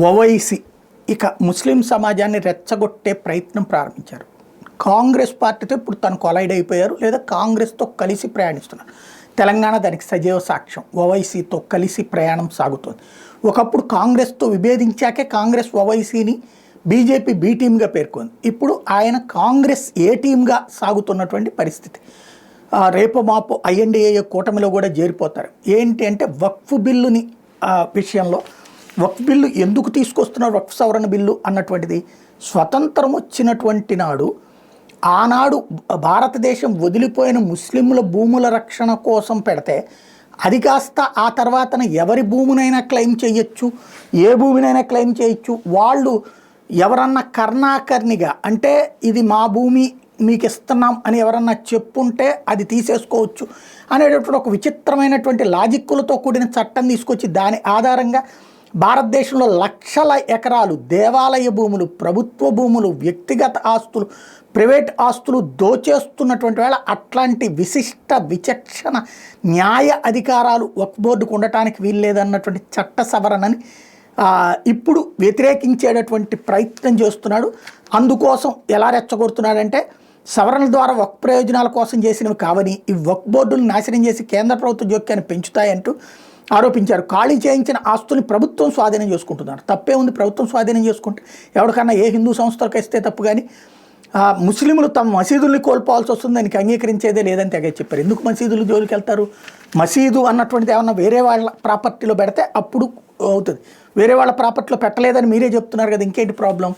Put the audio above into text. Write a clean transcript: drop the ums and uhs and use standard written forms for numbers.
ఓవైసీ ఇక ముస్లిం సమాజాన్ని రెచ్చగొట్టే ప్రయత్నం ప్రారంభించారు. కాంగ్రెస్ పార్టీతో ఇప్పుడు తను కొలైడ్ అయిపోయారు, లేదా కాంగ్రెస్తో కలిసి ప్రయాణిస్తున్నారు. తెలంగాణ దానికి సజీవ సాక్ష్యం. ఓవైసీతో కలిసి ప్రయాణం సాగుతోంది. ఒకప్పుడు కాంగ్రెస్తో విభేదించాకే కాంగ్రెస్ ఓవైసీని బీజేపీ బి టీమ్గా పేర్కొంది. ఇప్పుడు ఆయన కాంగ్రెస్ ఏ టీమ్గా సాగుతున్నటువంటి పరిస్థితి. రేపు మాపు ఐఎన్డీఏ కూటమిలో కూడా చేరిపోతారు. ఏంటి అంటే వక్ఫ్ బిల్లుని విషయంలో వక్ఫ్ బిల్లు ఎందుకు తీసుకొస్తున్నారు, వక్ఫ్ సవరణ బిల్లు అన్నటువంటిది స్వతంత్రం వచ్చినటువంటి నాడు ఆనాడు భారతదేశం వదిలిపోయిన ముస్లింల భూముల రక్షణ కోసం పెడితే అది కాస్త ఆ తర్వాతన ఎవరి భూమినైనా క్లెయిమ్ చేయొచ్చు, ఏ భూమినైనా క్లెయిమ్ చేయొచ్చు. వాళ్ళు ఎవరన్నా కర్ణాకర్ణిగా అంటే ఇది మా భూమి మీకు ఇస్తున్నాం అని ఎవరన్నా చెప్పుంటే అది తీసేసుకోవచ్చు అనేటటువంటి ఒక విచిత్రమైనటువంటి లాజిక్కులతో కూడిన చట్టం తీసుకొచ్చి దాని ఆధారంగా భారతదేశంలో లక్షల ఎకరాలు దేవాలయ భూములు, ప్రభుత్వ భూములు, వ్యక్తిగత ఆస్తులు, ప్రైవేట్ ఆస్తులు దోచేస్తున్నటువంటి వేళ అట్లాంటి విశిష్ట విచక్షణ న్యాయ అధికారాలు వక్ఫ్ బోర్డుకు ఉండటానికి వీల్లేదన్నటువంటి చట్ట సవరణని ఇప్పుడు వ్యతిరేకించేటటువంటి ప్రయత్నం చేస్తున్నాడు. అందుకోసం ఎలా రెచ్చగొడుతున్నాడంటే సవరణ ద్వారా వక్ఫ్ ప్రయోజనాల కోసం చేసినవి కావని ఈ వక్ఫ్ బోర్డులను నాశనం చేసి కేంద్ర ప్రభుత్వ జోక్యాన్ని పెంచుతాయంటూ ఆరోపించారు. ఖాళీ చేయించిన ఆస్తుని ప్రభుత్వం స్వాధీనం చేసుకుంటున్నారు. తప్పే ఉంది ప్రభుత్వం స్వాధీనం చేసుకుంటే, ఎవరికన్నా ఏ హిందూ సంస్థలకు ఇస్తే తప్పు. కానీ ముస్లింలు తమ మసీదుల్ని కోల్పోవాల్సి వస్తుంది, దానికి అంగీకరించేదే లేదని తెగ చెప్పారు. ఎందుకు మసీదులు జోలికి వెళ్తారు? మసీదు అన్నటువంటిది ఏమన్నా వేరే వాళ్ళ ప్రాపర్టీలో పెడితే అప్పుడు అవుతుంది. వేరే వాళ్ళ ప్రాపర్టీలో పెట్టలేదని మీరే చెప్తున్నారు కదా, ఇంకేంటి ప్రాబ్లం?